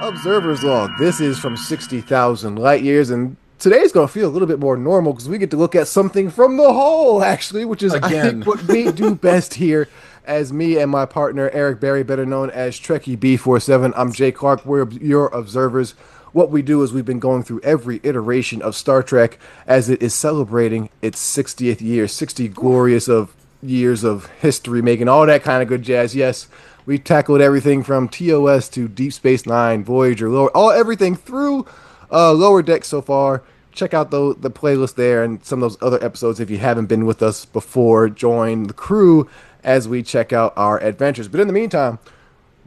Observer's Log. This is from 60,000 light years, and today's going to feel a little bit more normal because we get to look at something from the whole, actually, which is, I think, Again. what we do best here as me and my partner, Eric Berry, better known as Trekkie B47. I'm Jay Clark. We're your observers. What we do is we've been going through every iteration of Star Trek as it is celebrating its 60th year, 60 glorious of years of history making, all that kind of good jazz. Yes, we tackled everything from TOS to Deep Space Nine, Voyager, lower, all everything through Lower Deck so far. Check out the playlist there and some of those other episodes if you haven't been with us before. Join the crew as we check out our adventures. But in the meantime,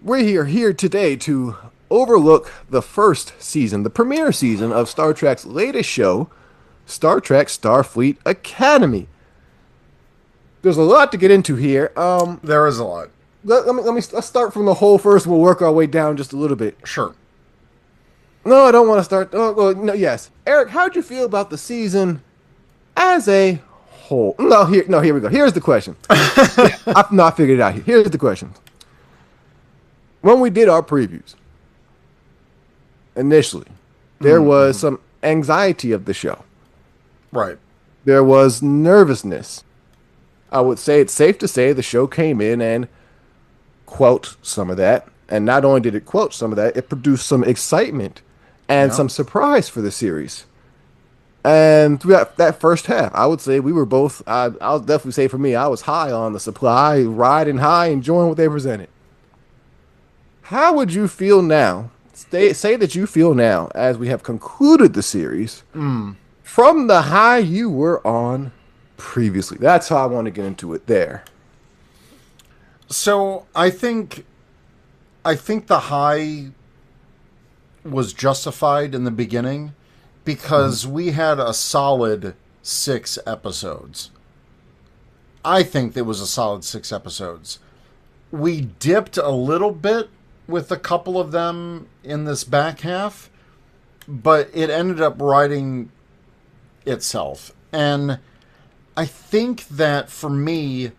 we're here today to overlook the first season, the premiere season of Star Trek's latest show, Star Trek Starfleet Academy. There's a lot to get into here. There is a lot. Let's start from the whole first. We'll work our way down just a little bit. Sure. No, I don't want to start. Oh, well, no, yes, Eric, how'd you feel about the season as a whole? Here we go. Here's the question. I figured it out here. Here's the question. When we did our previews, initially, there was some anxiety of the show. Right. There was nervousness. I would say it's safe to say the show came in and quote some of that. And not only did it quote some of that, it produced some excitement and Yeah. some surprise for the series. And throughout that first half, I would say we were both, I'll definitely say for me, I was high on the supply, riding high, enjoying what they presented. How would you feel now? Say that you feel now, as we have concluded the series, from the high you were on previously. That's how I want to get into it there. So I think the high was justified in the beginning because we had a solid 6 episodes. I think there was a solid 6 episodes. We dipped a little bit with a couple of them in this back half, but it ended up riding itself. And I think that for me,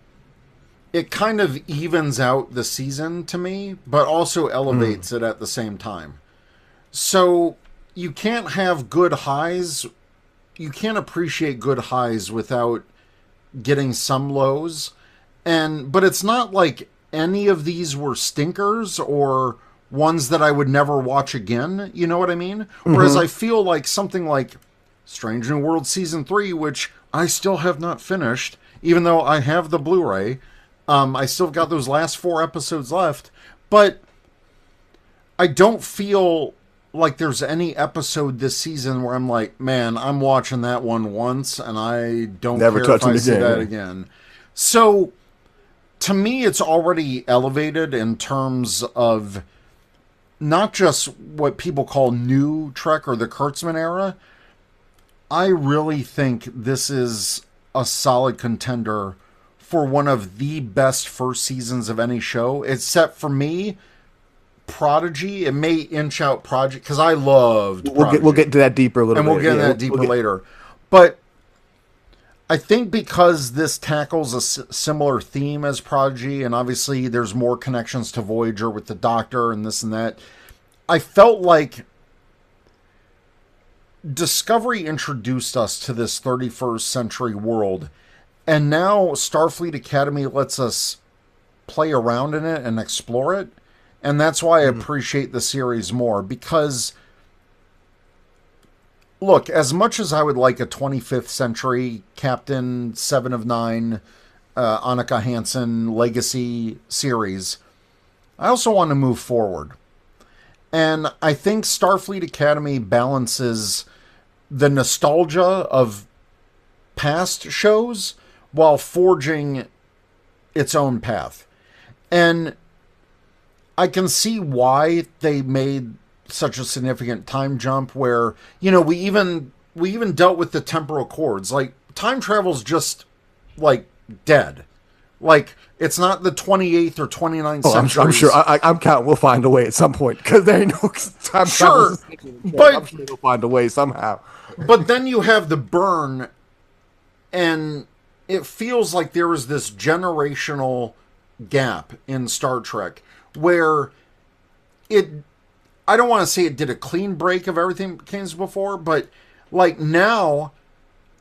it kind of evens out the season to me, but also elevates it at the same time. So you can't have good highs. You can't appreciate good highs without getting some lows. But it's not like any of these were stinkers or ones that I would never watch again. You know what I mean? Whereas I feel like something like Strange New World Season 3, which I still have not finished, even though I have the Blu-ray. I still got those last 4 episodes left, but I don't feel like there's any episode this season where I'm like, man, I'm watching that one once and I don't Never care touch if I it see again, that yeah. again. So to me, it's already elevated in terms of not just what people call new Trek or the Kurtzman era. I really think this is a solid contender for one of the best first seasons of any show, except for me, Prodigy. It may inch out Prodigy because I loved Prodigy. We'll get into that deeper a little And bit. we'll get into that deeper later. But I think because this tackles a similar theme as Prodigy, and obviously there's more connections to Voyager with the Doctor and this and that, I felt like Discovery introduced us to this 31st century world, and now Starfleet Academy lets us play around in it and explore it. And that's why I appreciate the series more, because look, as much as I would like a 25th century Captain 7 of 9, Annika Hansen legacy series, I also want to move forward. And I think Starfleet Academy balances the nostalgia of past shows while forging its own path. And I can see why they made such a significant time jump where, you know, we even dealt with the temporal chords. Like, time travel's just, like, dead. Like, it's not the 28th or 29th century. I'm sure. I'm counting. We'll find a way at some point because there ain't no time Sure, travel. but I'm sure we'll find a way somehow. But then you have the burn, and it feels like there is this generational gap in Star Trek where it I don't want to say it did a clean break of everything that came before, but like now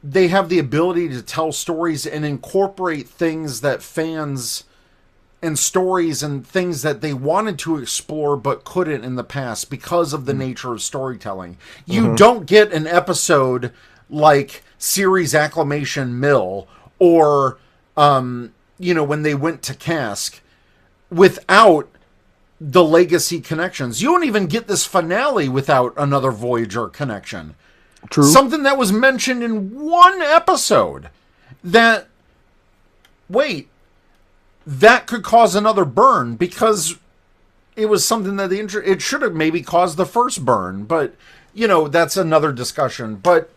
they have the ability to tell stories and incorporate things that fans and stories and things that they wanted to explore but couldn't in the past because of the nature of storytelling. You don't get an episode like series acclamation Mill or when they went to Cask without the legacy connections. You don't even get this finale without another Voyager connection. True. Something that was mentioned in one episode that could cause another burn because it was something that it should have maybe caused the first burn, but that's another discussion. But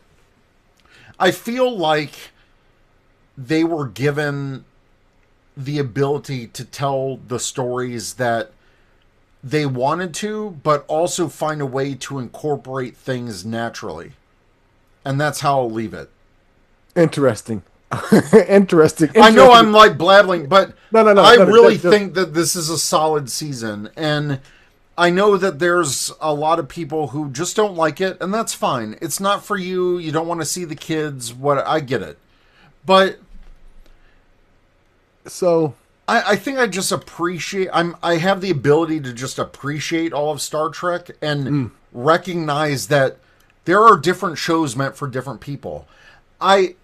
I feel like they were given the ability to tell the stories that they wanted to, but also find a way to incorporate things naturally. And that's how I'll leave it. Interesting. Interesting. I know I'm like blabbling, but no. I really think that this is a solid season. And I know that there's a lot of people who just don't like it, and that's fine. It's not for you. You don't want to see the kids. I get it. But so I think I just appreciate. I have the ability to just appreciate all of Star Trek and recognize that there are different shows meant for different people. I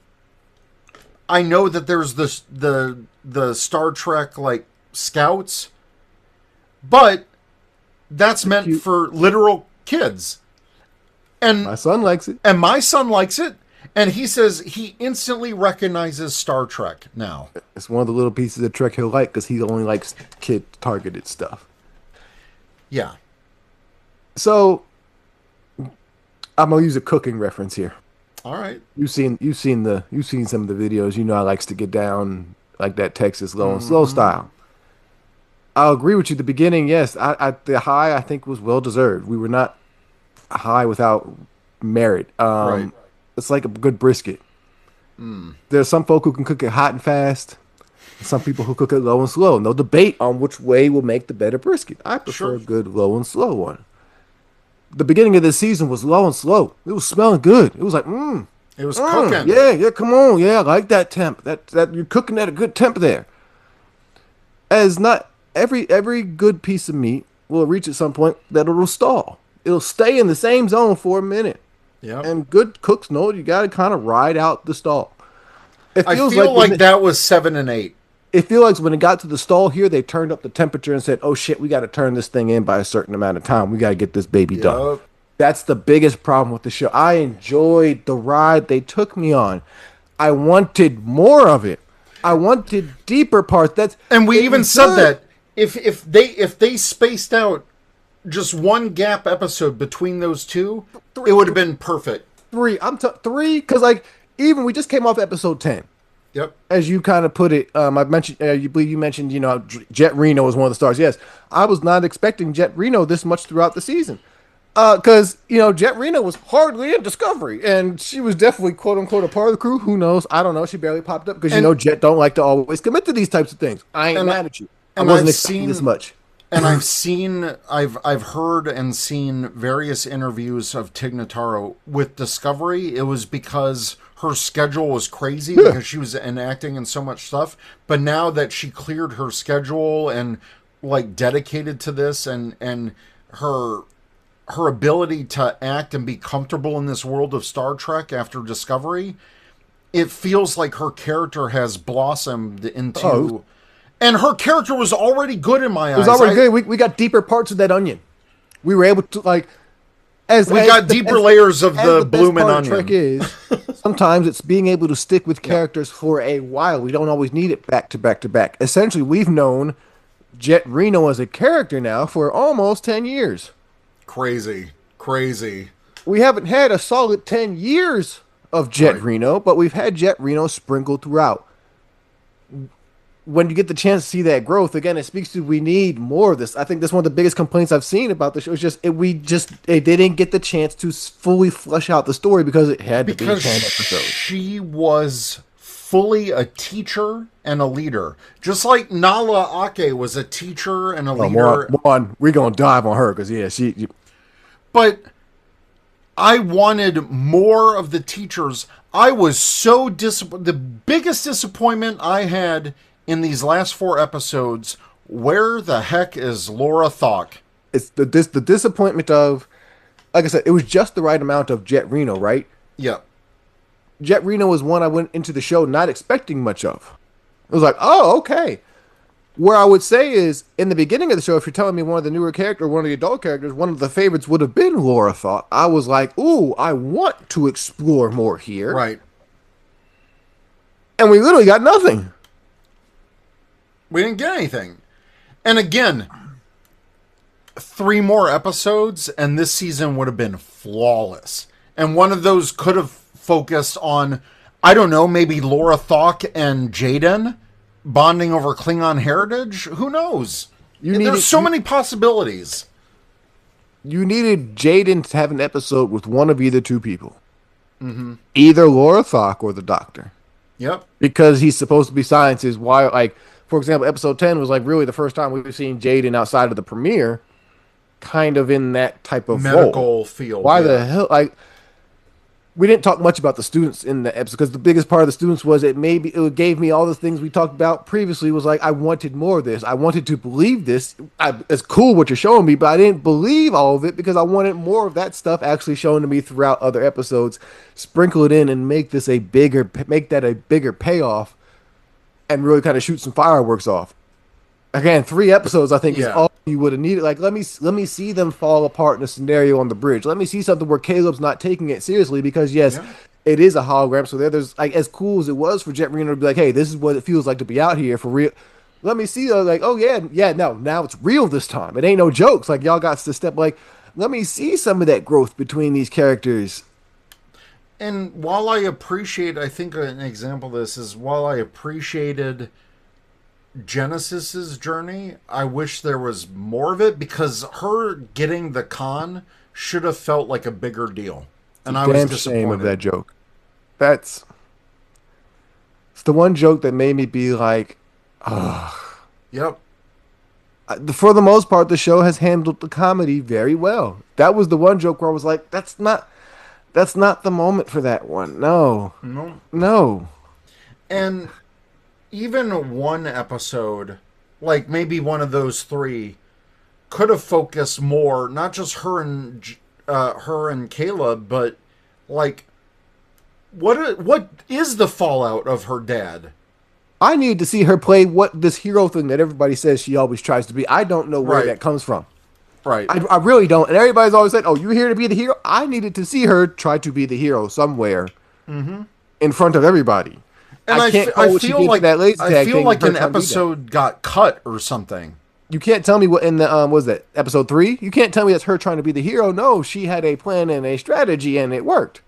know that there's the Star Trek like Scouts, but that's meant for literal kids. And my son likes it. And my son likes it. And he says he instantly recognizes Star Trek now. It's one of the little pieces of Trek he'll like because he only likes kid-targeted stuff. Yeah. So I'm gonna use a cooking reference here. All right. You've seen some of the videos. You know I likes to get down like that Texas low and slow style. I'll agree with you. The beginning, yes, the high I think was well deserved. We were not high without merit. Right. It's like a good brisket. There's some folk who can cook it hot and fast. And some people who cook it low and slow. No debate on which way will make the better brisket. I prefer a good low and slow one. The beginning of this season was low and slow. It was smelling good. It was like, It was cooking. Yeah, come on. Yeah, I like that temp. That you're cooking at a good temp there. As not every good piece of meat will reach at some point that it'll stall. It'll stay in the same zone for a minute. Yeah. And good cooks know you got to kind of ride out the stall. I feel like that was 7 and 8. It feels like when it got to the stall here, they turned up the temperature and said, oh shit, we got to turn this thing in by a certain amount of time. We got to get this baby done. That's the biggest problem with the show. I enjoyed the ride they took me on. I wanted more of it. I wanted deeper parts. And we even said that if they spaced out just one gap episode between those two, it would have been perfect. 3. 3 because like even we just came off episode 10. Yep. As you kind of put it, I mentioned. You mentioned, Jet Reno was one of the stars. Yes, I was not expecting Jet Reno this much throughout the season, because Jet Reno was hardly in Discovery, and she was definitely quote unquote a part of the crew. Who knows? I don't know. She barely popped up because Jet don't like to always commit to these types of things. I ain't mad at you. I wasn't expecting this much. And I've heard and seen various interviews of Tig Notaro with Discovery. It was because her schedule was crazy because she was enacting and so much stuff. But now that she cleared her schedule and like dedicated to this and her ability to act and be comfortable in this world of Star Trek after Discovery, it feels like her character has blossomed into... And her character was already good in my eyes. It was already good. We got deeper parts of that onion. We were able to got deeper layers of the bloomin' onion. Trek is sometimes it's being able to stick with characters for a while. We don't always need it back to back to back. Essentially, we've known Jet Reno as a character now for almost 10 years. Crazy. We haven't had a solid 10 years of Jet Reno, but we've had Jet Reno sprinkled throughout. When you get the chance to see that growth, again, it speaks to we need more of this. I think that's one of the biggest complaints I've seen about the show. It's just they didn't get the chance to fully flesh out the story because it had to be 10 episodes. She was fully a teacher and a leader, just like Nala Ake was a teacher and a leader. We're gonna dive on her because she But I wanted more of the teachers. I was so disappointed. The biggest disappointment I had in these last 4 episodes, where the heck is Laura Thawk? It's the disappointment of, like I said, it was just the right amount of Jet Reno, right? Yeah. Jet Reno was one I went into the show not expecting much of. It was like, oh, okay. Where I would say is, in the beginning of the show, if you're telling me one of the newer characters, one of the adult characters, one of the favorites would have been Laura Thought, I was like, ooh, I want to explore more here. Right. And we literally got nothing. We didn't get anything. And again, 3 more episodes, and this season would have been flawless. And one of those could have focused on, I don't know, maybe Laura Thawk and Jaden bonding over Klingon heritage. Who knows? There's so many possibilities. You needed Jaden to have an episode with one of either 2 people. Mm-hmm. Either Laura Thawk or the Doctor. Yep. Because he's supposed to be sciences. Why, like, for example, episode 10 was like really the first time we've seen Jaden outside of the premiere kind of in that type of medical role. Field. Why the hell? Like, we didn't talk much about the students in the episode because the biggest part of the students was it gave me all the things we talked about previously. Was like, I wanted more of this. I wanted to believe this. It's cool what you're showing me, but I didn't believe all of it because I wanted more of that stuff actually shown to me throughout other episodes. Sprinkle it in and make that a bigger payoff, and really kind of shoot some fireworks off. Again, 3 episodes I think is all you would have needed. Like, let me see them fall apart in a scenario on the bridge. Let me see something where Caleb's not taking it seriously because yes, it is a hologram. So there's like, as cool as it was for Jet Reno to be like, hey, this is what it feels like to be out here for real. Let me see, like, oh yeah, no, now it's real this time. It ain't no jokes. Like, y'all got to step, like, let me see some of that growth between these characters. And while I think an example of this is while I appreciated Genesis's journey, I wish there was more of it because her getting the con should have felt like a bigger deal. And I was disappointed. Shame of that joke. It's the one joke that made me be like, ugh. Yep. For the most part, the show has handled the comedy very well. That was the one joke where I was like, that's not the moment for that one. No. And even one episode, like maybe one of those 3, could have focused more, not just her and Caleb, but like, what is the fallout of her dad? I need to see her play this hero thing that everybody says she always tries to be. I don't know where that comes from. Right. I really don't. And everybody's always said, oh, you're here to be the hero? I needed to see her try to be the hero somewhere in front of everybody. And I feel like an episode got cut or something. You can't tell me what in the was that episode 3? You can't tell me that's her trying to be the hero. No, she had a plan and a strategy, and it worked.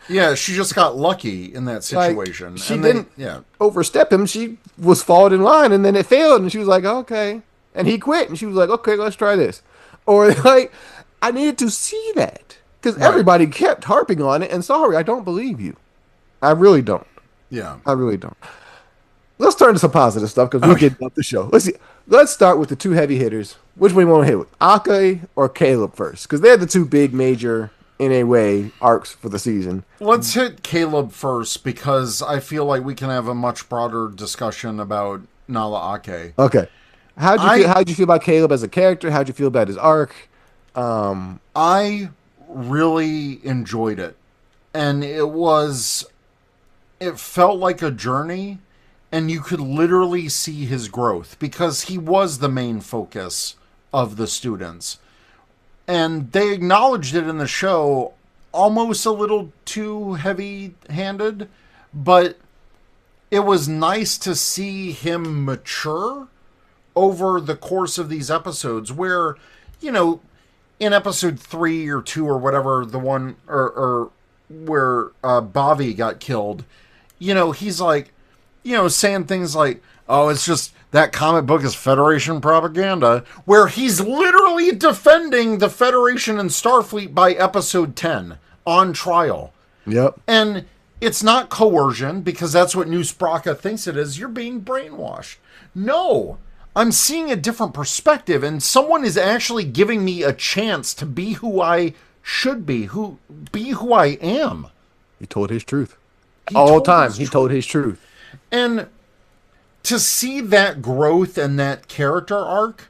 Yeah, she just got lucky in that situation. Like, she didn't overstep him. She was followed in line, and then it failed, and she was like, okay. And he quit, and she was like, okay, let's try this. Or like, I needed to see that because everybody kept harping on it. And sorry, I don't believe you. I really don't. Yeah, I really don't. Let's turn to some positive stuff because we're getting up the show. Let's start with the 2 heavy hitters. Which one you want to hit with, Ake or Caleb first? Because they're the 2 big major, in a way, arcs for the season. Let's hit Caleb first because I feel like we can have a much broader discussion about Nala Ake. Okay. How'd you feel about Caleb as a character? How'd you feel about his arc? I really enjoyed it. And it felt like a journey, and you could literally see his growth because he was the main focus of the students. And they acknowledged it in the show almost a little too heavy-handed, but it was nice to see him mature over the course of these episodes where, in episode 3 or 2 or whatever, the one or where Bobby got killed, he's like, saying things like, oh, it's just that comic book is Federation propaganda, where he's literally defending the Federation and Starfleet by episode 10 on trial. Yep. And it's not coercion because that's what New Spraka thinks it is. You're being brainwashed. No, I'm seeing a different perspective, and someone is actually giving me a chance to be who I should be, who I am. He told his truth. He All told time, his he told his truth. And to see that growth and that character arc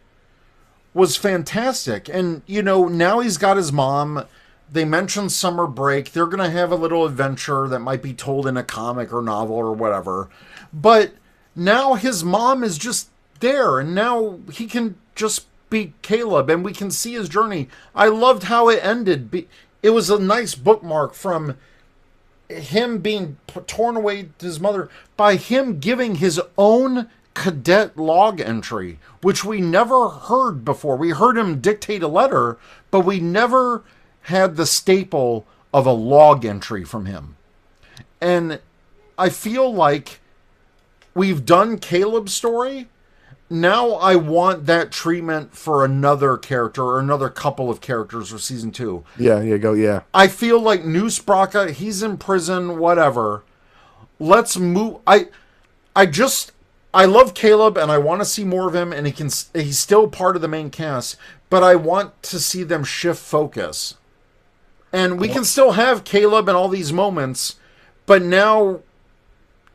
was fantastic. And, you know, now he's got his mom. They mentioned summer break. They're going to have a little adventure that might be told in a comic or novel or whatever. But now his mom is just there, and now he can just be Caleb, and we can see his journey. I loved how it ended. It was a nice bookmark from him being torn away to his mother by him giving his own cadet log entry, which we never heard before. We heard him dictate a letter, but we never had the staple of a log entry from him. And I feel like we've done Caleb's story. Now I want that treatment for another character or another couple of characters for season 2. Yeah. I feel like New Spraka, he's in prison, whatever. Let's move. I love Caleb, and I want to see more of him, and he's still part of the main cast, but I want to see them shift focus. And we can still have Caleb and all these moments, but now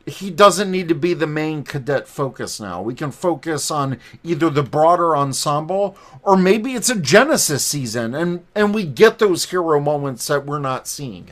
he doesn't need to be the main cadet focus now. We can focus on either the broader ensemble, or maybe it's a Genesis season, and we get those hero moments that we're not seeing.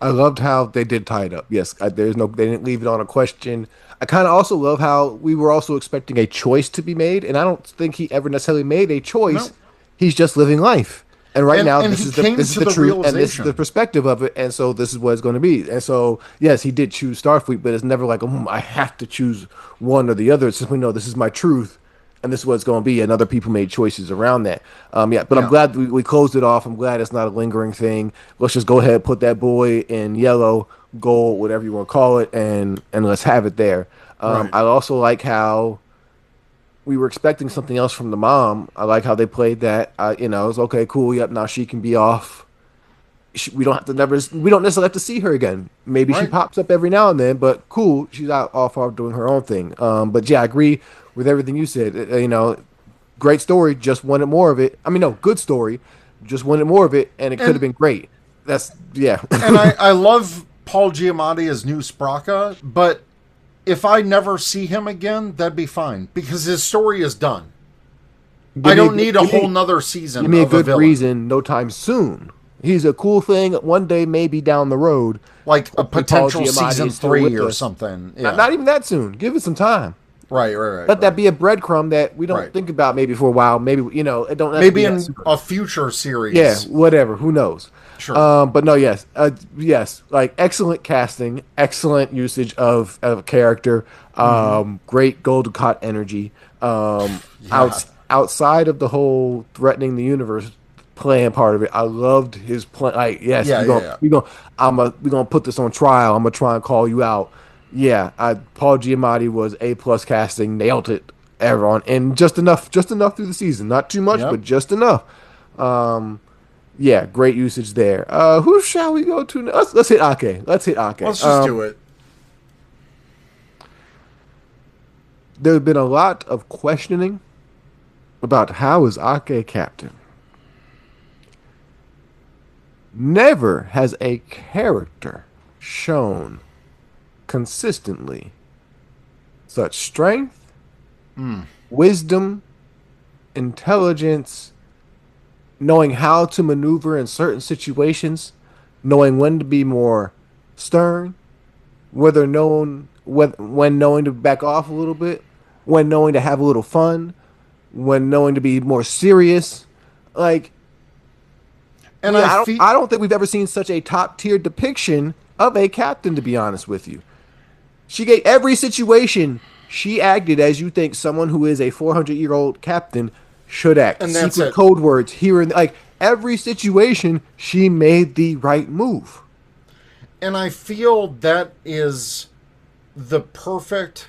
I loved how they did tie it up. Yes, they didn't leave it on a question. I kind of also love how we were also expecting a choice to be made, and I don't think he ever necessarily made a choice. No. He's just living life. And now this is the truth, and this is the perspective of it, and so this is what it's going to be. And so, yes, he did choose Starfleet, but it's never like, I have to choose one or the other. It's simply, no, this is my truth, and this is what it's going to be, and other people made choices around that. I'm glad we closed it off. I'm glad it's not a lingering thing. Let's just go ahead, put that boy in yellow, gold, whatever you want to call it, and let's have it there. Right. I also like how we were expecting something else from the mom. I like how they played that. It was okay, cool. Yep, now she can be off. We don't necessarily have to see her again. Maybe she pops up every now and then, but cool. She's off doing her own thing. But yeah, I agree with everything you said. Great story. Just wanted more of it. Good story. Just wanted more of it, and it could have been great. And I love Paul Giamatti as New Spraka, but if I never see him again, that'd be fine, because his story is done. I don't need a whole nother season. Give me a good reason, no time soon. He's a cool thing one day, maybe down the road. Like a potential season 3 or something. Yeah. Not even that soon. Give it some time. Right. Let that be a breadcrumb that we don't think about maybe for a while. Maybe, it don't have maybe to be in a future series. Yeah, whatever. Who knows? Sure. But no, yes. Like excellent casting, excellent usage of character, great Golden Cot energy. Outside of the whole threatening the universe plan part of it, I loved his plan. Like, yes, we're gonna put this on trial. I'm gonna try and call you out. Yeah, Paul Giamatti was A+ casting, nailed it. Everyone, and just enough through the season. Not too much, but just enough. Yeah, great usage there. Who shall we go to? Let's hit Ake. Let's just do it. There's been a lot of questioning about how is Ake captain. Never has a character shown consistently such strength, wisdom, intelligence, knowing how to maneuver in certain situations, knowing when to be more stern, when knowing to back off a little bit, when knowing to have a little fun, when knowing to be more serious. I don't think we've ever seen such a top-tier depiction of a captain, to be honest with you. She gave every situation, she acted as you think someone who is a 400-year-old captain should act. And that's secret code words here and every situation, she made the right move. And I feel that is the perfect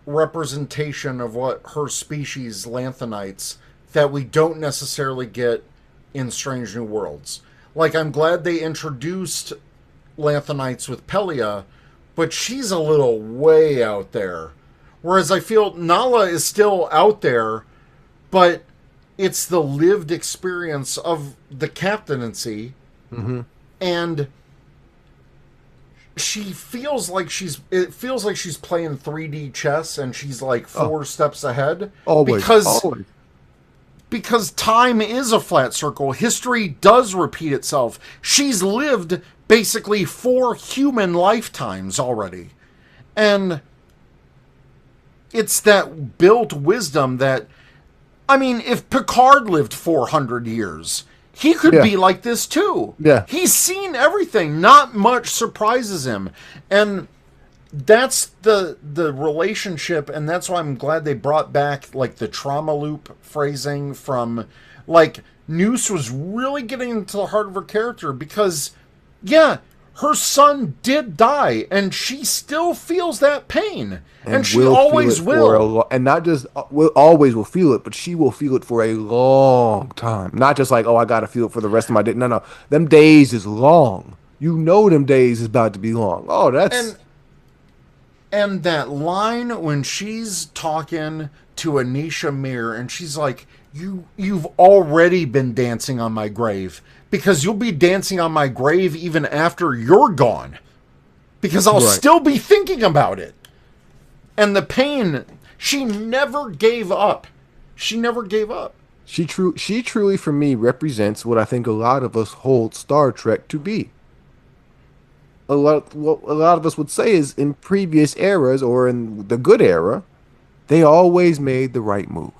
representation of what her species, Lanthanites, that we don't necessarily get in Strange New Worlds. I'm glad they introduced Lanthanites with Pelia, but she's a little way out there. Whereas I feel Nala is still out there, but it's the lived experience of the captaincy, and it feels like she's playing 3D chess and she's like four steps ahead. Always. Because time is a flat circle. History does repeat itself. She's lived basically 4 human lifetimes already. And it's that built wisdom that, I mean, if Picard lived 400 years, he could be like this too. Yeah. He's seen everything. Not much surprises him. And that's the relationship, and that's why I'm glad they brought back like the trauma loop phrasing from, like, Noose was really getting into the heart of her character because, yeah, her son did die, and she still feels that pain, and she always will. And not just always will feel it, but she will feel it for a long time. Not just like, oh, I gotta feel it for the rest of my day. No, them days is long. You know, them days is about to be long. Oh, that's. And that line when she's talking to Anisha Mir and she's like, you've already been dancing on my grave because you'll be dancing on my grave even after you're gone because I'll still be thinking about it. And the pain, she never gave up. She never gave up. She truly, for me, represents what I think a lot of us hold Star Trek to be. What a lot of us would say is in previous eras or in the good era, they always made the right move.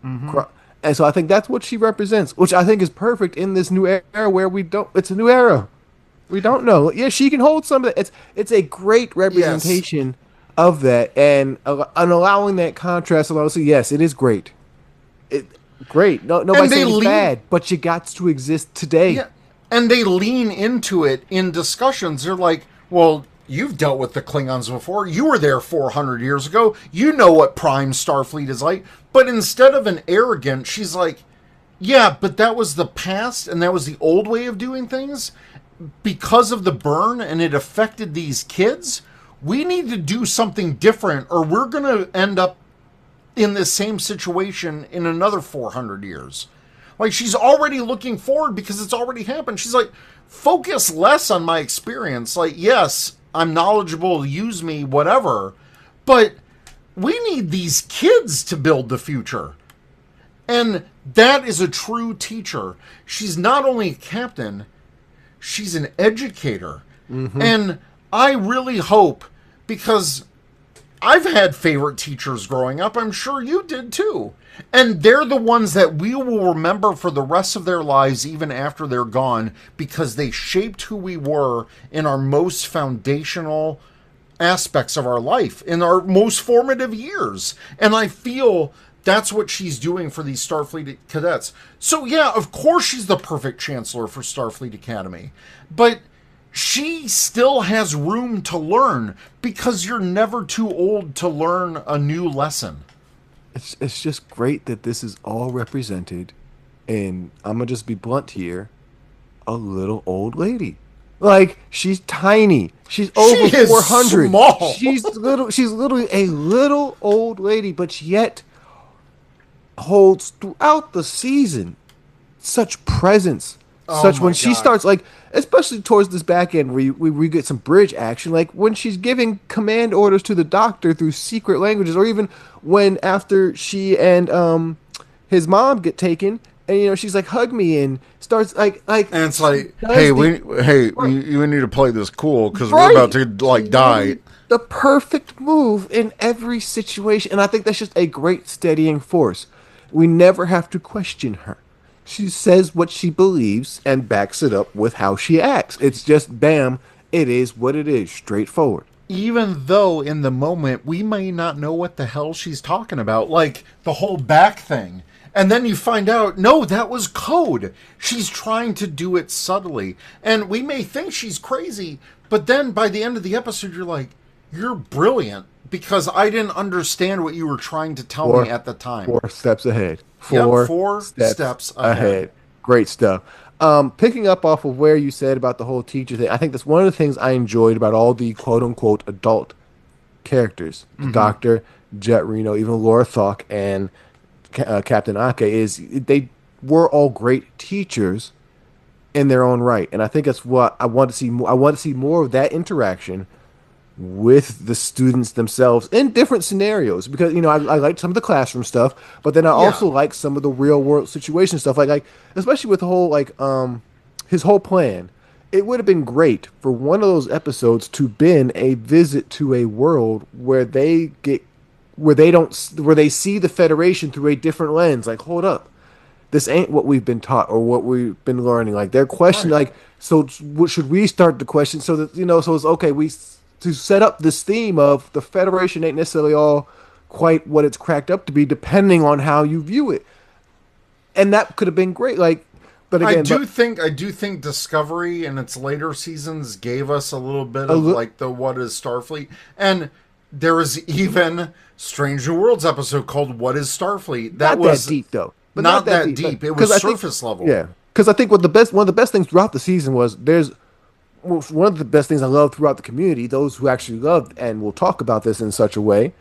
And so I think that's what she represents, which I think is perfect in this new era where it's a new era. We don't know. Yeah, she can hold some of that. It's a great representation of that, and allowing that contrast. So yes, it is great. Great. Nobody's saying it's bad, but you got to exist today. Yeah. And they lean into it in discussions. They're like, well, you've dealt with the Klingons before. You were there 400 years ago. You know what Prime Starfleet is like. But instead of an arrogant, she's like, yeah, but that was the past and that was the old way of doing things. Because of the burn and it affected these kids, we need to do something different or we're going to end up in the same situation in another 400 years. Like, she's already looking forward because it's already happened. She's like, focus less on my experience. Like, yes, I'm knowledgeable, use me, whatever. But we need these kids to build the future. And that is a true teacher. She's not only a captain, she's an educator. And I really hope, because I've had favorite teachers growing up. I'm sure you did too. And they're the ones that we will remember for the rest of their lives, even after they're gone, because they shaped who we were in our most foundational aspects of our life, in our most formative years. And I feel that's what she's doing for these Starfleet cadets. So yeah, of course she's the perfect chancellor for Starfleet Academy. But she still has room to learn because you're never too old to learn a new lesson. It's just great that this is all represented, and I'm gonna just be blunt here, a little old lady. Like, she's tiny. She's over 400. Small. She's literally a little old lady, but yet holds throughout the season such presence. When she starts, like, especially towards this back end where we get some bridge action, like when she's giving command orders to the Doctor through secret languages, or even when after she and his mom get taken, and she's like, hug me, and starts like and it's like, you need to play this cool because we're about to die. The perfect move in every situation, and I think that's just a great steadying force. We never have to question her. She says what she believes and backs it up with how she acts. It's just, bam, it is what it is, straightforward. Even though in the moment we may not know what the hell she's talking about, like the whole back thing. And then you find out, no, that was code. She's trying to do it subtly. And we may think she's crazy, but then by the end of the episode, you're like, you're brilliant because I didn't understand what you were trying to tell me at the time. 4 steps ahead. Four steps ahead. Great stuff. Picking up off of where you said about the whole teacher thing, I think that's one of the things I enjoyed about all the quote-unquote adult characters. The Doctor, Jet Reno, even Laura Thawk and Captain Ake, is they were all great teachers in their own right, and I think that's what I want to see. I want to see more of that interaction with the students themselves in different scenarios because I like some of the classroom stuff, but then I Yeah. also like some of the real world situation stuff, like especially with the whole his whole plan. It would have been great for one of those episodes to been a visit to a world where they get where they don't where they see the Federation through a different lens. Like, hold up, this ain't what we've been taught or what we've been learning. Like, they're questioning, Right. like, so what should we start the question so that so it's okay. We to set up this theme of the Federation ain't necessarily all quite what it's cracked up to be, depending on how you view it. And that could have been great. Like, but I again, do think Discovery in its later seasons gave us a little bit a of li- like the what is Starfleet, and there was even Strange New Worlds episode called "What is Starfleet." That not that was deep though, but not not that that deep. deep. It Because was I think, surface level. yeah, because I think one of the best things throughout the season was there's well, one of the best things I love throughout the community, those who actually loved and will talk about this in such a way.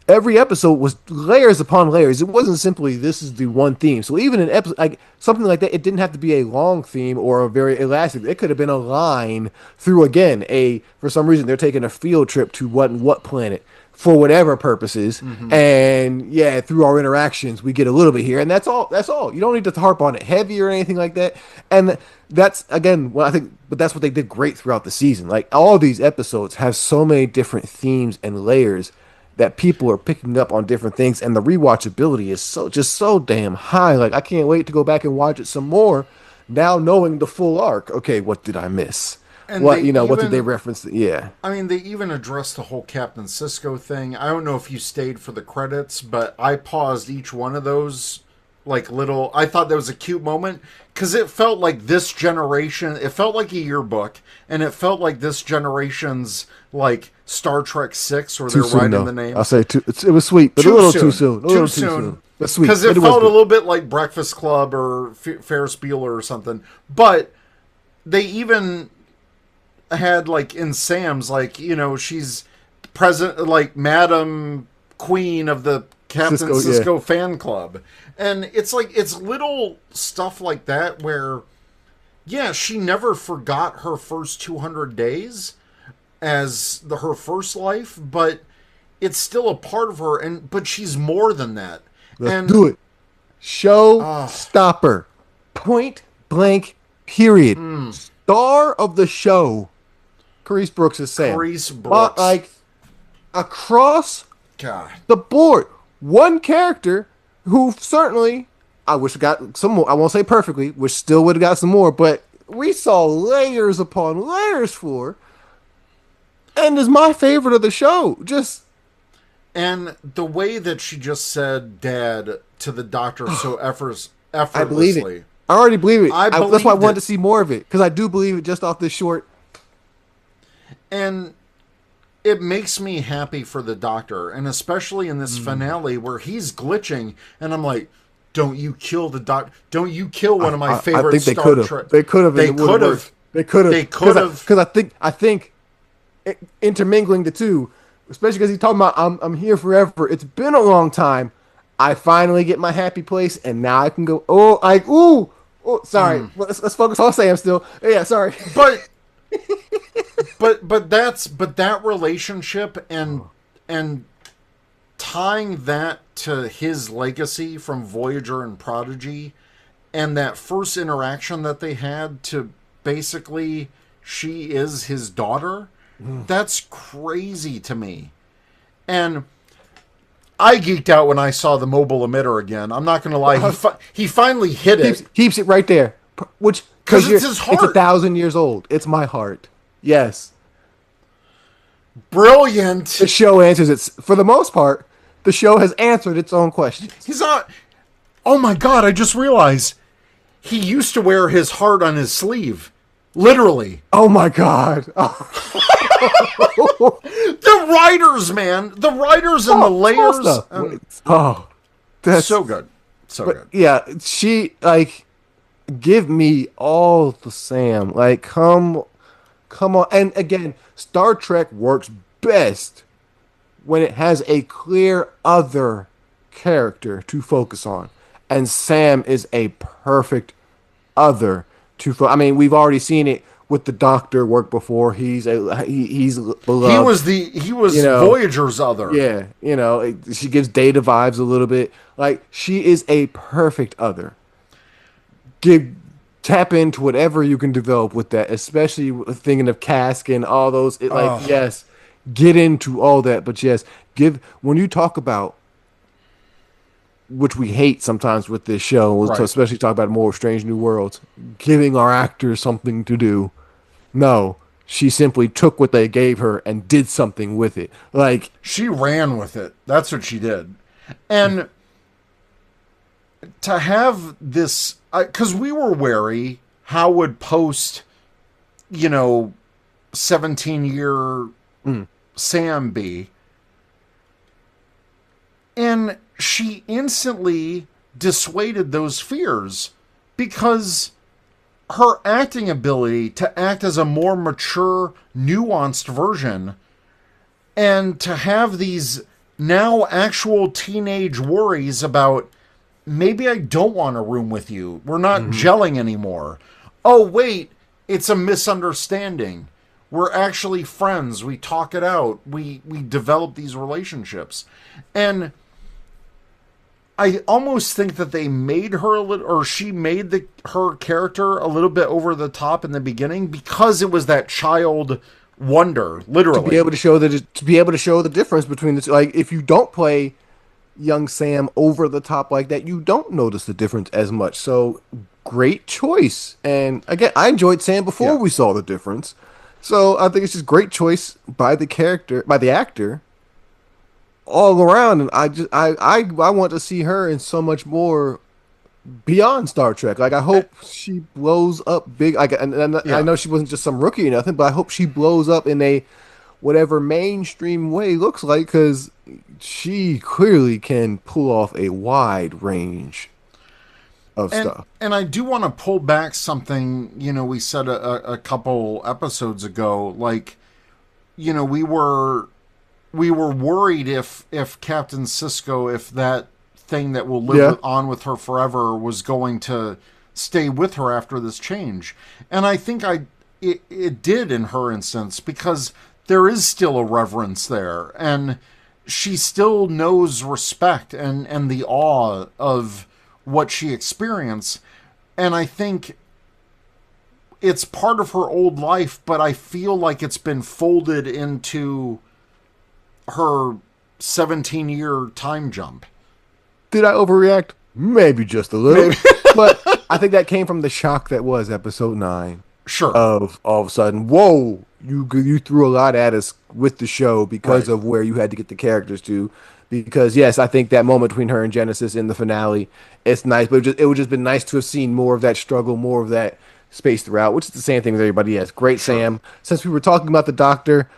Every episode was layers upon layers. It wasn't simply this is the one theme. So even an episode like something like that, it didn't have to be a long theme or a very elastic. It could have been a line through again a for some reason they're taking a field trip to what and what planet for whatever purposes. Mm-hmm. And yeah, through our interactions, we get a little bit here, and that's all. That's all. You don't need to harp on it heavy or anything like that. And that's again, what I think, but that's what they did great throughout the season. Like all these episodes have so many different themes and layers that people are picking up on different things, and the rewatchability is so damn high. Like I can't wait to go back and watch it some more. Now knowing the full arc. Okay, what did I miss? And What they what did they even, reference? Yeah, I mean, they even addressed the whole Captain Cisco thing. I don't know if you stayed for the credits, but I paused each one of those like little. I thought that was a cute moment because it felt like this generation. It felt like a yearbook, and it felt like this generation's like Star Trek Six, where too they're soon writing though. the I'll names. say it was sweet, but a Too little too soon. soon. A Too little too soon. soon. But sweet. Because But it it was felt a good. little bit like Breakfast Club or Ferris Bueller or something. But they even had like in Sam's like she's president like Madam Queen of the Captain Cisco, yeah. Cisco fan club, and it's like it's little stuff like that where yeah she never forgot her first 200 days as her first life, but it's still a part of her, and but she's more than that. Let's And do it. Show uh, stopper. Point blank. Period. Star of the show. Carice Brooks is Sam. Carice But Brooks, like across God, the board, one character who certainly I wish got some more. I won't say perfectly, which still would have got some more, but we saw layers upon layers for, and is my favorite of the show. Just and the way that she just said "dad" to the doctor so I believe effortlessly. it. I already believe it. I That's why I believed wanted it. to see more of it because I do believe it just off this short. And it makes me happy for the doctor, and especially in this finale where he's glitching, and I'm like, "Don't you kill the doc? Don't you kill one of my favorite I think they Star could have. Trek?" They could have. They could have. They could have. They could have. Because I think intermingling the two, especially because he's talking about I'm here forever. It's been a long time. I finally get my happy place, and now I can go. Oh, sorry. Let's focus on Sam still. Yeah, sorry. But but that relationship and tying that to his legacy from Voyager and Prodigy, and that first interaction that they had to basically she is his daughter, that's crazy to me. And I geeked out when I saw the mobile emitter again. I'm not going to lie. He finally hit it. Keeps it right there, which 'Cause it's his It's heart. 1,000 years old. It's my heart. Yes, Brilliant. the show answers it for the most part. The show has answered its own questions. He's not. Oh my god, I just realized he used to wear his heart on his sleeve. Literally. Oh my god! The writers, man. The writers and the layers. That's So good. So good. yeah. She like give me all the Sam. Like come on. And again, Star Trek works best when it has a clear other character to focus on. And Sam is a perfect other I mean, we've already seen it with the Doctor work before. He's beloved. He You was know, Voyager's other. yeah, she gives Data vibes a little bit. Like she is a perfect other. Give Tap into whatever you can develop with that, especially thinking of Cask and all those. Oh, Yes, get into all that, but yes, give when you talk about which we hate sometimes with this show, we'll right. especially talk about more Strange New Worlds, giving our actors something to do. No, she simply took what they gave her and did something with it. Like, She ran with it. That's what she did. And to have this, because we were wary how would post, 17-year Sam be. And she instantly dissuaded those fears because her acting ability to act as a more mature, nuanced version and to have these now actual teenage worries about maybe I don't want a room with you. We're not gelling anymore. Oh, wait, it's a misunderstanding. We're actually friends. We talk it out. We develop these relationships. And I almost think that they made her a little, or she made her character a little bit over the top in the beginning because it was that child wonder, to be literally. able to show the difference between the two. Like, if you don't play young Sam over the top like that, you don't notice the difference as much. So, great choice. And again, I enjoyed Sam before Yeah. we saw the difference. So, I think it's just great choice by the actor all around, and I want to see her in so much more beyond Star Trek. Like I hope she blows up big. Like and I Yeah. know she wasn't just some rookie or nothing, but I hope she blows up in a whatever mainstream way looks like because she clearly can pull off a wide range of And stuff. and I do want to pull back something, we said a couple episodes ago. Like, we were worried if Captain Cisco, if that thing that will live Yeah, on with her forever was going to stay with her after this change. And I think it did in her instance because there is still a reverence there and she still knows respect and the awe of what she experienced. And I think it's part of her old life, but I feel like it's been folded into her 17-year time jump. did I overreact? Maybe just a little, Maybe. but I think that came from the shock that was episode 9. Sure. Of all of a sudden, whoa, you threw a lot at us with the show because Right. of where you had to get the characters to. Because yes, I think that moment between her and Genesis in the finale, it's nice, but it would just been nice to have seen more of that struggle, more of that space throughout, which is the same thing with everybody else. Great, Sure. Sam. Since we were talking about the Doctor,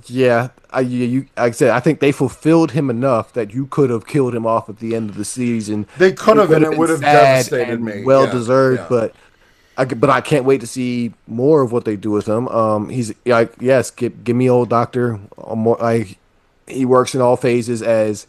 yeah, like I said, I think they fulfilled him enough that you could have killed him off at the end of the season. They could It have, would and have it been would have sad devastated and me. well Yeah. deserved, Yeah. but I can't wait to see more of what they do with him. He's like, yes, give me old Doctor. More like he works in all phases as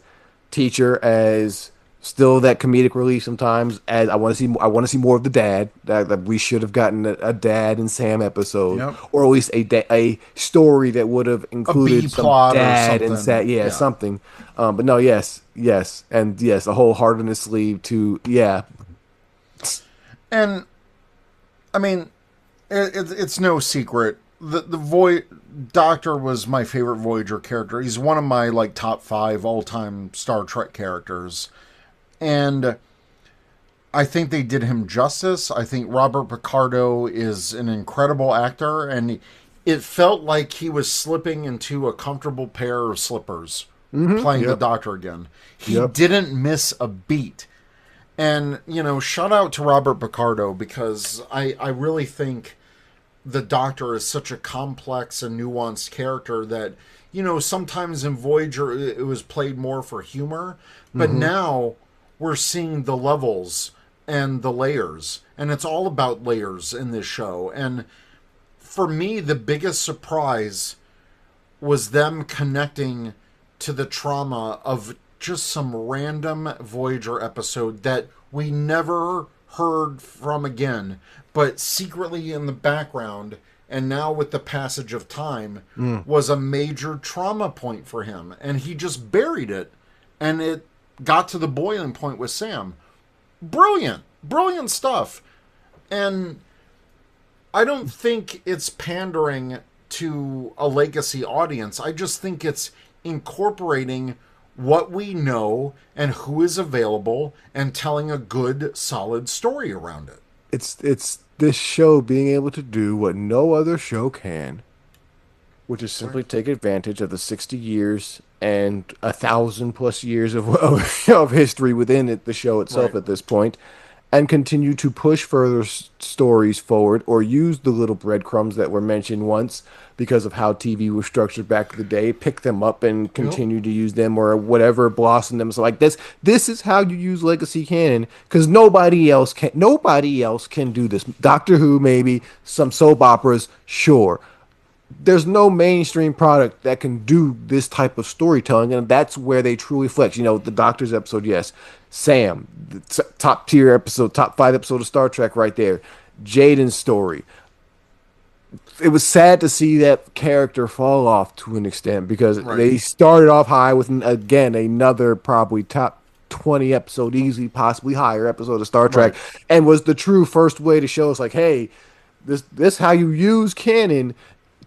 teacher, as still that comedic relief sometimes. As I want to see more of the dad. That we should have gotten a dad and Sam episode, Yep. or at least a story that would have A B included some plot or dad and something. Sam. Yeah, Yeah. something. But no, yes, and yes, a whole heart on his sleeve to yeah. And I mean, it's no secret. The Doctor was my favorite Voyager character. He's one of my like top 5 all time Star Trek characters, and I think they did him justice. I think Robert Picardo is an incredible actor, and it felt like he was slipping into a comfortable pair of slippers playing the Yep. Doctor again. He Yep. didn't miss a beat. And, shout out to Robert Picardo because I really think the Doctor is such a complex and nuanced character that, sometimes in Voyager it was played more for humor, but now we're seeing the levels and the layers, and it's all about layers in this show. And for me, the biggest surprise was them connecting to the trauma of just some random Voyager episode that we never heard from again, but secretly in the background, and now with the passage of time, was a major trauma point for him. And he just buried it, and it got to the boiling point with Sam. Brilliant. Brilliant stuff. And I don't think it's pandering to a legacy audience. I just think it's incorporating what we know and who is available and telling a good, solid story around it. It's this show being able to do what no other show can, which is simply Right. take advantage of the 60 years and 1,000+ years of history within the show itself Right. at this point, and continue to push further stories forward or use the little breadcrumbs that were mentioned once because of how TV was structured back in the day, pick them up and Yep. continue to use them or whatever, blossom them. So like this is how you use legacy canon because nobody else can do this. Doctor Who, maybe some soap operas, sure, there's no mainstream product that can do this type of storytelling, and that's where they truly flex. The Doctor's episode, yes. Sam, the top tier episode, top 5 episode of Star Trek, right there. Jaden's story. It was sad to see that character fall off to an extent because Right. they started off high with again another probably top 20 episode, easily possibly higher episode of Star Trek, Right. and was the true first way to show us like, hey, this how you use canon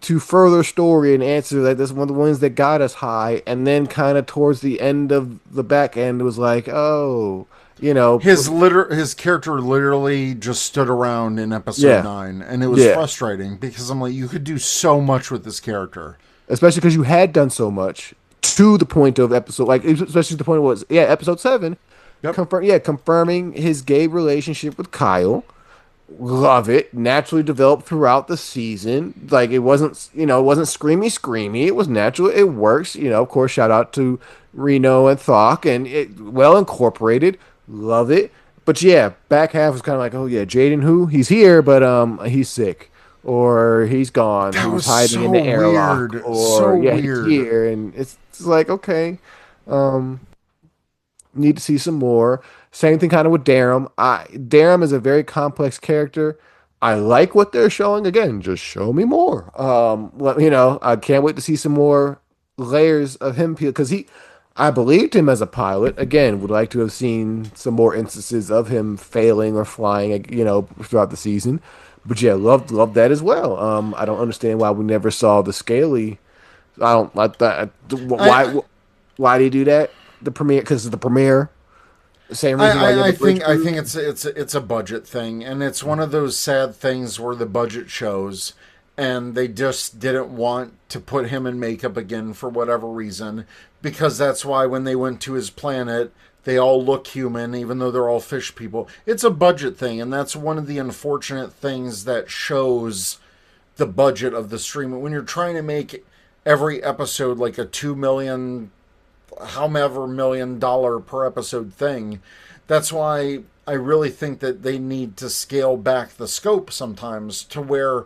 to further story and answer like this one of the ones that got us high, and then kind of towards the end of the back end was like, oh, His character literally just stood around in episode yeah, 9, and it was yeah, frustrating because I'm like, you could do so much with this character. especially because you had done so much to the point of episode, like especially the point was, yeah, episode 7, Yep. confirming his gay relationship with Kyle. Love it. Naturally developed throughout the season. Like it wasn't screamy. It was natural. It works. Of course, shout out to Reno and Thok, and it well incorporated. Love it. But yeah, back half was kind of like, oh yeah, Jaden who? He's here, but he's sick. Or he's gone. He That was was hiding in so the airlock. weird. Or So yeah, he's weird. here. And it's like, okay. Um, Need to see some more. Same thing kind of with Darum. Darum is a very complex character. I like what they're showing. Again, just show me more. I can't wait to see some more layers of him because I believed him as a pilot. Again, would like to have seen some more instances of him failing or flying, throughout the season. But yeah, love that as well. I don't understand why we never saw the Scaly. I don't like that. I, Why do you do that? The premiere because of the premiere. Same I, reason why you have I the bridge think I crew. think it's a budget thing, and it's one of those sad things where the budget shows, and they just didn't want to put him in makeup again for whatever reason, because that's why when they went to his planet, they all look human, even though they're all fish people. It's a budget thing, and that's one of the unfortunate things that shows the budget of the stream. When you're trying to make every episode like a 2 million however $1 million per episode thing. That's why I really think that they need to scale back the scope sometimes to where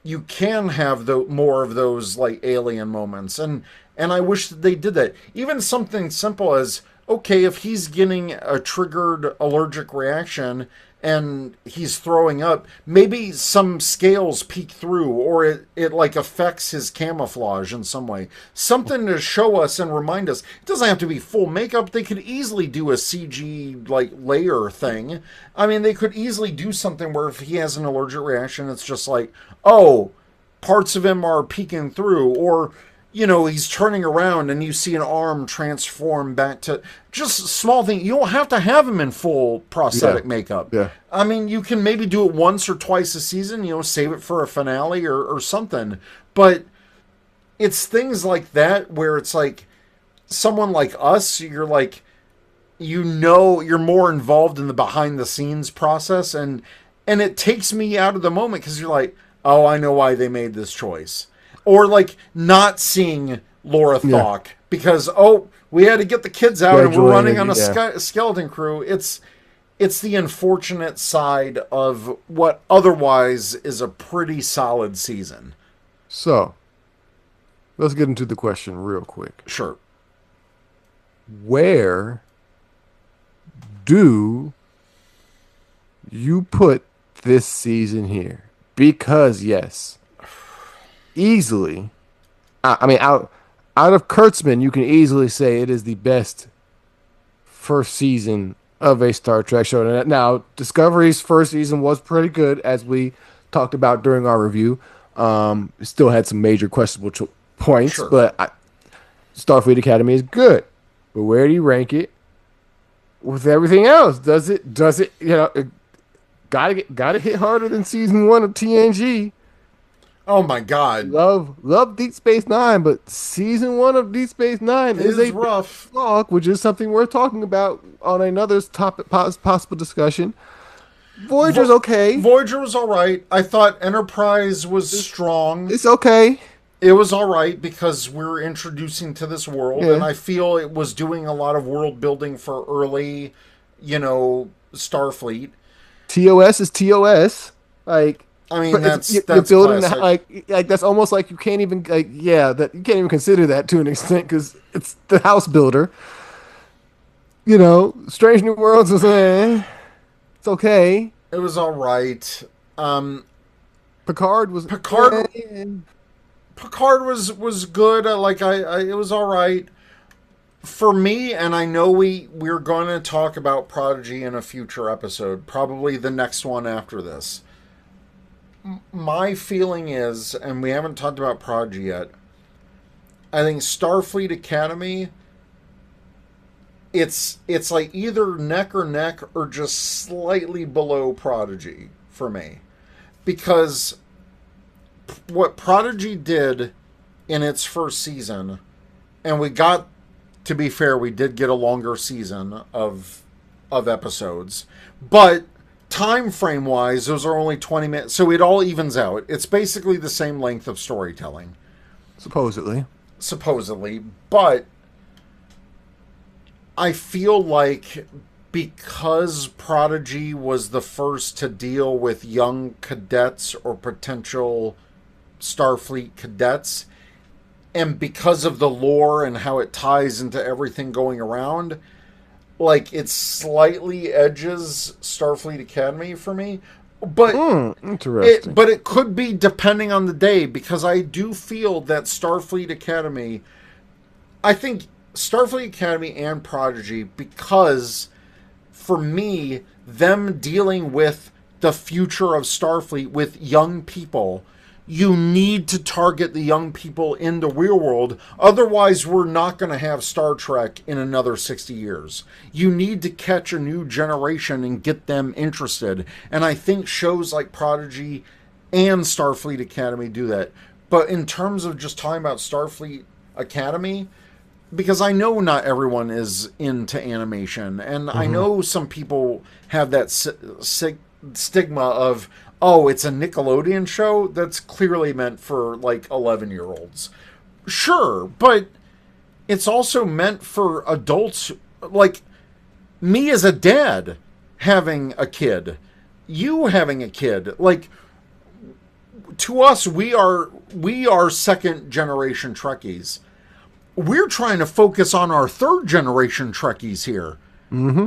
you can have more of those like alien moments, and I wish that they did that. Even something simple as, okay, if he's getting a triggered allergic reaction and he's throwing up, maybe some scales peek through, or it like affects his camouflage in some way. Something to show us and remind us. It doesn't have to be full makeup. They could easily do a CG like layer thing. I mean, they could easily do something where if he has an allergic reaction, it's just like, oh, parts of him are peeking through, or he's turning around and you see an arm transform back to just small thing. You don't have to have him in full Yeah, prosthetic makeup. yeah. I mean, you can maybe do it once or twice a season, save it for a finale or something. But it's things like that where it's like someone like us, you're like, you're more involved in the behind the scenes process, and it takes me out of the moment because you're like, oh, I know why they made this choice. Or like not seeing Laura Yeah. Thok because, oh, we had to get the kids out and we're Scheduling running on and a yeah. skeleton crew. It's the unfortunate side of what otherwise is a pretty solid season. So let's get into the question real quick. Sure. where do you put this season here? Because yes, easily. I mean, out of Kurtzman, you can easily say it is the best first season of a Star Trek show. Now, Discovery's first season was pretty good, as we talked about during our review. It still had some major questionable points, Sure. but Starfleet Academy is good. But where do you rank it with everything else? Does it? Gotta hit harder than season one of TNG. Oh my God, Love Deep Space Nine, but season one of Deep Space Nine it is is a big rough. flaw, which is something worth talking about on another topic, possible discussion. Voyager's Vo- okay. Voyager was all right. I thought Enterprise was strong. It's okay. It was all right because we're introducing to this world, and Yeah. I feel it was doing a lot of world building for early, Starfleet. TOS is TOS. Like, I mean, but you're that's building that, classic. like that's almost like you can't even that you can't even consider that to an extent because it's the house builder. Strange New Worlds is it's okay. It was all right. Picard was Picard eh. Picard was good. It was all right for me. And I know we're going to talk about Prodigy in a future episode, probably the next one after this. My feeling is, and we haven't talked about Prodigy yet, I think Starfleet Academy, it's like either neck or neck or just slightly below Prodigy for me. Because what Prodigy did in its first season, and to be fair, we did get a longer season of episodes, but time frame wise, those are only 20 minutes, so it all evens out. It's basically the same length of storytelling, supposedly, but I feel like because Prodigy was the first to deal with young cadets or potential Starfleet cadets, and because of the lore and how it ties into everything going around, like it slightly edges Starfleet Academy for me. But Interesting. it could be depending on the day, because I do feel that Starfleet Academy, I think Starfleet Academy and Prodigy, because for me, them dealing with the future of Starfleet with young people, you need to target the young people in the real world. Otherwise, we're not going to have Star Trek in another 60 years. You need to catch a new generation and get them interested. And I think shows like Prodigy and Starfleet Academy do that. But in terms of just talking about Starfleet Academy, because I know not everyone is into animation, and I know some people have that stigma of, oh, it's a Nickelodeon show that's clearly meant for like 11-year-olds. Sure, but it's also meant for adults, like me as a dad having a kid, you having a kid. Like, to us, we are second generation Trekkies. We're trying to focus on our third generation Trekkies here.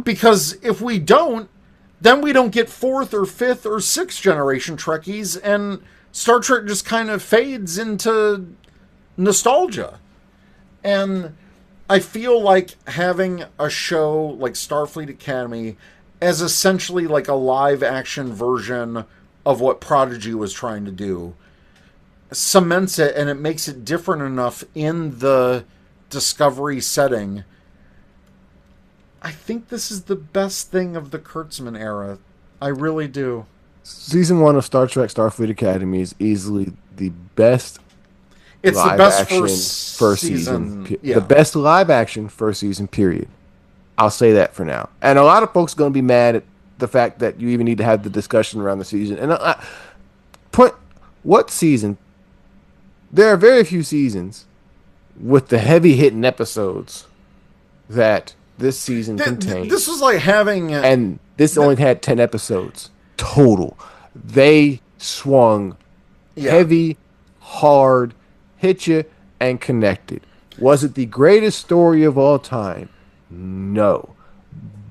Because if we don't, then we don't get fourth or fifth or sixth generation Trekkies, and Star Trek just kind of fades into nostalgia. And I feel like having a show like Starfleet Academy as essentially like a live action version of what Prodigy was trying to do cements it, and it makes it different enough in the Discovery setting. I think this is the best thing of the Kurtzman era. I really do. Season one of Star Trek Starfleet Academy is easily the best It's the live best action first season. The Yeah. best live action first season, period. I'll say that for now. And a lot of folks are going to be mad at the fact that you even need to have the discussion around the season. And point what season? There are very few seasons with the heavy hitting episodes that this season contains. This was like having. And this only had 10 episodes total. They swung Yeah. heavy, hard, hit you, and connected. Was it the greatest story of all time? No.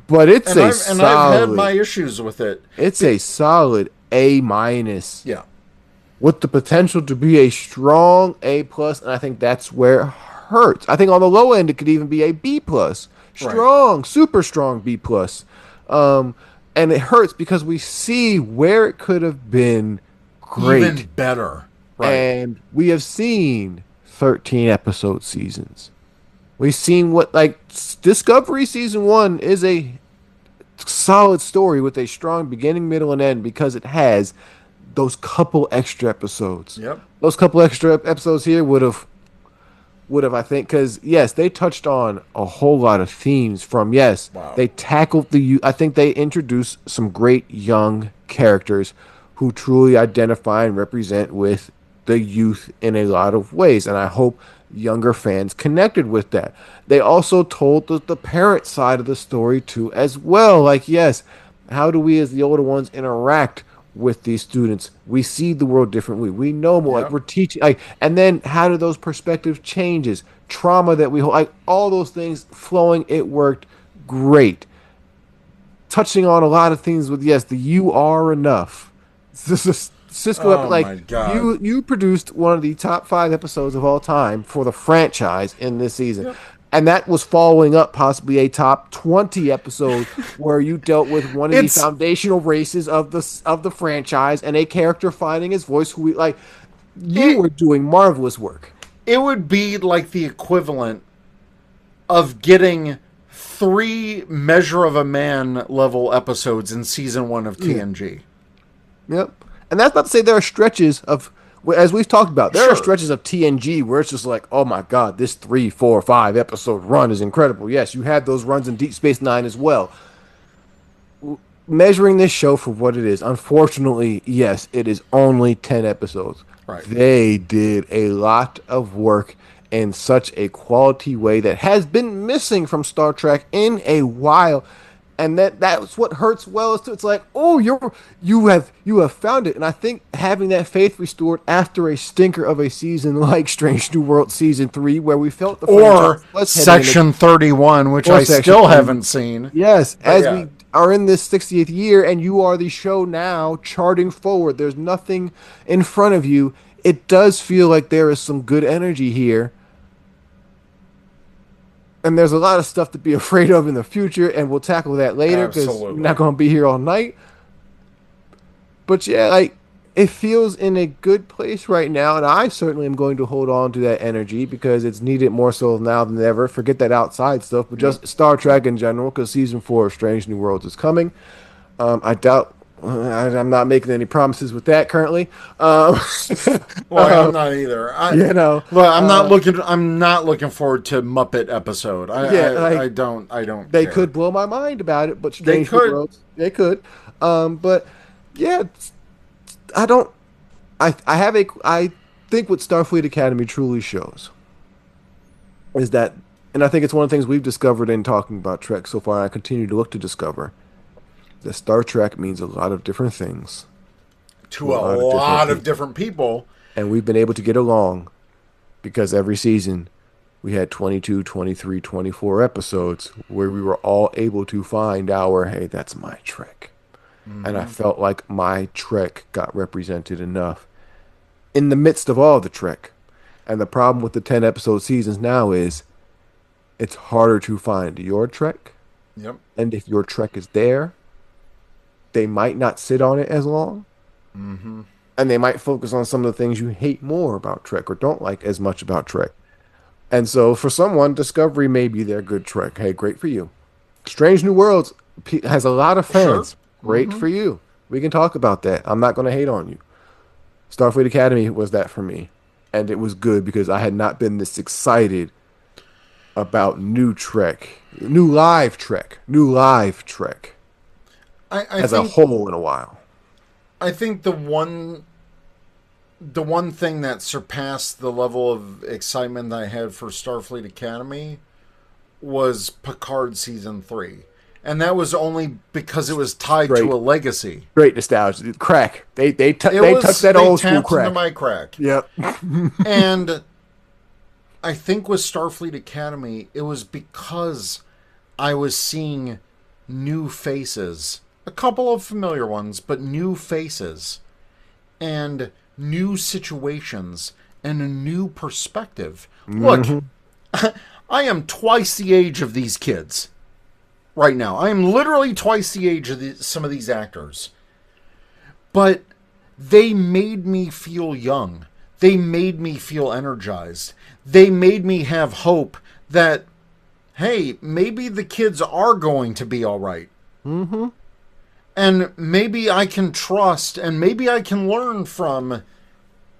But it's And a I've had my solid, issues with it. it's a solid A minus Yeah. with the potential to be a strong A plus, and I think that's where it hurts. I think on the low end it could even be a B plus, Right. strong, super strong B plus, um, and it hurts because we see where it could have been Even great, better. Right. and we have seen 13 episode seasons. We've seen what like Discovery season one is a solid story with a strong beginning, middle, and end because it has those couple extra episodes. Yep. Those couple extra episodes here would have I think because yes, they touched on a whole lot of themes from yes, Wow. they tackled I think they introduced some great young characters who truly identify and represent with the youth in a lot of ways, and I hope younger fans connected with that. They also told the parent side of the story too as well. Like yes, how do we as the older ones interact with these students? We see the world differently. We know more. Like Yep. we're teaching. Like, and then how do those perspective changes? Trauma that we hold. Like all those things flowing. It worked great. Touching on a lot of things with yes, the "you are enough." This is Cisco. Oh Like my god. you produced one of the top 5 episodes of all time for the franchise in this season. Yep. And that was following up possibly a top 20 episode where you dealt with one of the It's foundational races of the franchise and a character finding his voice who we like you it were doing marvelous work. it would be like the equivalent of getting 3 Measure of a Man level episodes in season 1 of Yeah. TNG. Yep. And that's not to say there are stretches of as we've talked about, there are Sure. stretches of TNG where it's just like, oh my God, this 3, 4, 5 episode run is incredible. Yes, you had those runs in Deep Space Nine as well. Measuring this show for what it is, unfortunately, yes, it is only 10 episodes. Right. They did a lot of work in such a quality way that has been missing from Star Trek in a while. And that's what hurts well is too. It's like, oh, you have found it. And I think having that faith restored after a stinker of a season like Strange New World season 3, where we felt the Or franchise was heading in a Section 31, which or I Section still 30. haven't seen. Yes, But as yeah. we are in this 60th year and you are the show now charting forward, there's nothing in front of you. It does feel like there is some good energy here. And there's a lot of stuff to be afraid of in the future, and we'll tackle that later because we're Absolutely. not going to be here all night. But yeah, like it feels in a good place right now, and I certainly am going to hold on to that energy because it's needed more so now than ever. Forget that outside stuff, but Yep. just Star Trek in general, because season 4 of Strange New Worlds is coming. I doubt I'm not making any promises with that currently. Well, I'm not either. You know, Look, I'm not looking forward to Muppet episode. yeah, like I don't they care. could blow my mind about it, but They Strange New could. Worlds, they could. But yeah, I don't. I think what Starfleet Academy truly shows is that, and I think it's one of the things we've discovered in talking about Trek so far. And I continue to look to discover that Star Trek means a lot of different things To to a lot of different people. and we've been able to get along because every season we had 22, 23, 24 episodes where we were all able to find our, hey, that's my Trek. And I felt like my Trek got represented enough in the midst of all the Trek. And the problem with the 10 episode seasons now is it's harder to find your Trek. Yep. And if your Trek is there, they might not sit on it as long. And they might focus on some of the things you hate more about Trek or don't like as much about Trek. And so for someone, Discovery may be their good Trek. Hey, great for you. Strange New Worlds has a lot of fans. Sure. Great for you. We can talk about that. I'm not going to hate on you. Starfleet Academy was that for me. And it was good because I had not been this excited about new Trek, new live Trek I as a think whole in a while. I think the one thing that surpassed the level of excitement I had for Starfleet Academy was Picard season 3. And that was only because it was tied Great. to a legacy. Great nostalgia. Crack. They touched that They old school tapped crack. into my crack. Yep. And I think with Starfleet Academy, it was because I was seeing new faces, a couple of familiar ones, but new faces and new situations and a new perspective. Look, Mm-hmm. I am twice the age of these kids right now. I am literally twice the age of some of these actors. But they made me feel young. They made me feel energized. They made me have hope that, hey, maybe the kids are going to be all right. Mm-hmm. And maybe I can trust and maybe I can learn from,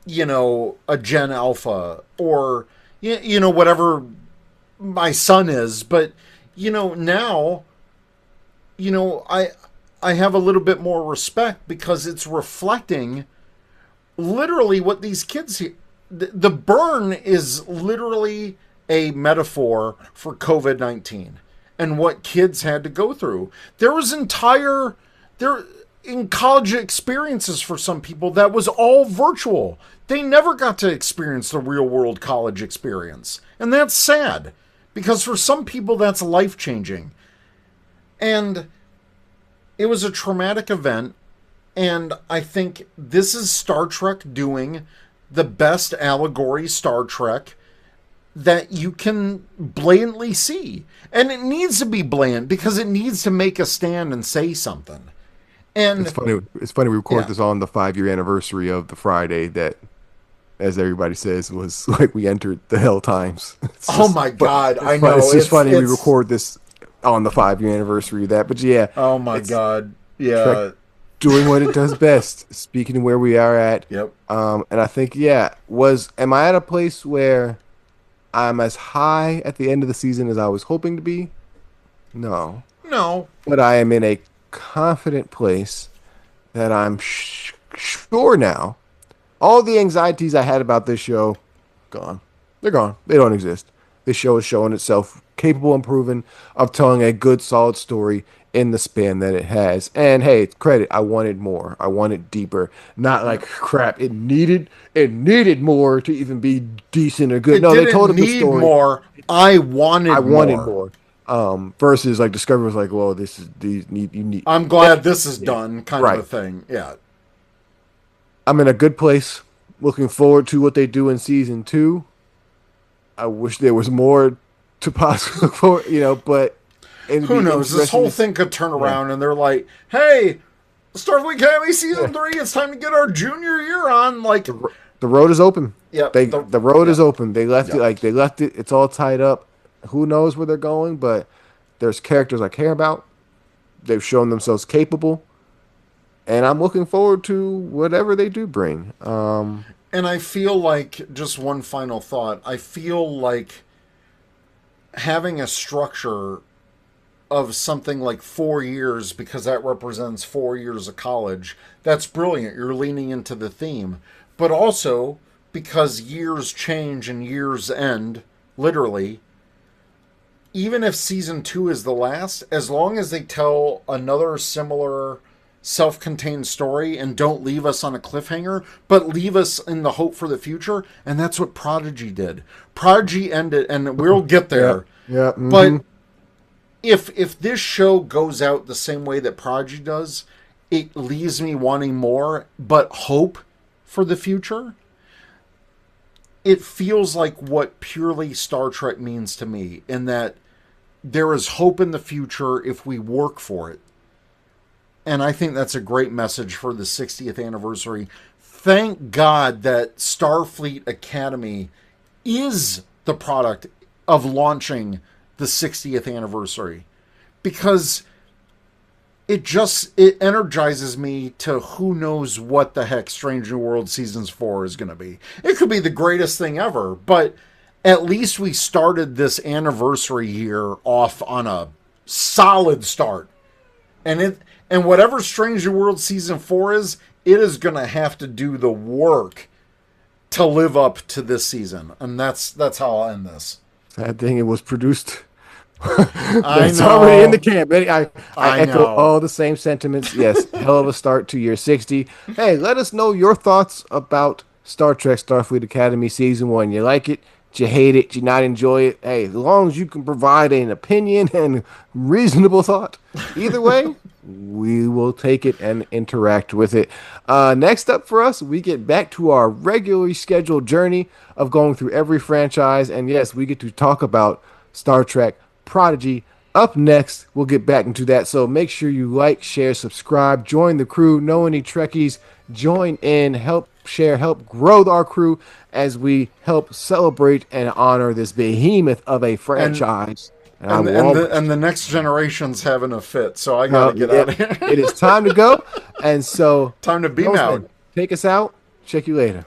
a Gen Alpha or, whatever my son is. But, now, I have a little bit more respect because it's reflecting literally what these kids here. The burn is literally a metaphor for COVID-19 and what kids had to go through. There was there in college experiences for some people that was all virtual. They never got to experience the real world college experience. And that's sad because for some people that's life-changing. And it was a traumatic event, and I think this is Star Trek doing the best allegory Star Trek that you can blatantly see. And it needs to be blatant because it needs to make a stand and say something. And It's funny. It's funny. We record yeah. this on the 5-year anniversary of the Friday that, as everybody says, was like we entered the hell times. Oh my God, I know. It's just funny. We record this on the 5-year anniversary of that. But yeah, Oh my God. Yeah. Trek doing what it does best. Speaking of where we are at. Yep. And I think am I at a place where I'm as high at the end of the season as I was hoping to be? No. No. But I am in a confident place that I'm sure now. All the anxieties I had about this show, gone. They're gone. They don't exist. This show is showing itself capable and proven of telling a good, solid story in the span that it has. And hey, credit, I wanted more. I wanted deeper. Not like crap. It needed more to even be decent or good. It No, didn't they told a good need story. more. I wanted more. Versus like Discovery was like, well, this is you need. I'm glad this is done, kind Right. of a thing. Yeah. I'm in a good place. Looking forward to what they do in season 2. I wish there was more to possibly look for, but Who knows? This whole thing could turn around and they're like, hey, Starfleet Academy season 3, it's time to get our junior year on. Like, the road is open. Yeah, the road is open. They left it. It's all tied up. Who knows where they're going? But there's characters I care about. They've shown themselves capable, and I'm looking forward to whatever they do bring. And I feel like, just one final thought, I feel like having a structure of something like 4 years, because that represents 4 years of college, that's brilliant. You're leaning into the theme. But also, because years change and years end, literally, even if season 2 is the last, as long as they tell another similar self-contained story and don't leave us on a cliffhanger, but leave us in the hope for the future, and that's what Prodigy did. Prodigy ended, and we'll get there. Yeah. Mm-hmm. But if this show goes out the same way that Prodigy does, it leaves me wanting more, but hope for the future. It feels like what purely Star Trek means to me, in that there is hope in the future if we work for it. And I think that's a great message for the 60th anniversary. Thank God that Starfleet Academy is the product of launching the 60th anniversary. Because it energizes me to who knows what the heck Strange New World Seasons 4 is going to be. It could be the greatest thing ever, but at least we started this anniversary year off on a solid start. And whatever Strange New World Season 4 is, it is going to have to do the work to live up to this season. And that's how I'll end this. Sad thing, it was produced. It's already in the camp. I echo know. all the same sentiments. Yes, hell of a start to year 60. Hey, let us know your thoughts about Star Trek Starfleet Academy Season 1. You like it? Did you hate it? Did you not enjoy it? Hey, as long as you can provide an opinion and reasonable thought, either way, we will take it and interact with it. Next up for us, we get back to our regularly scheduled journey of going through every franchise. And yes, we get to talk about Star Trek Prodigy. Up next, we'll get back into that. So make sure you like, share, subscribe, join the crew, know any Trekkies, join in, help share, help grow our crew as we help celebrate and honor this behemoth of a And franchise. And I and will and always, the next generation's having a fit, so I got no, to get out of here. it is time to go. And so, Time to beam Postman, out. take us out. Check you later.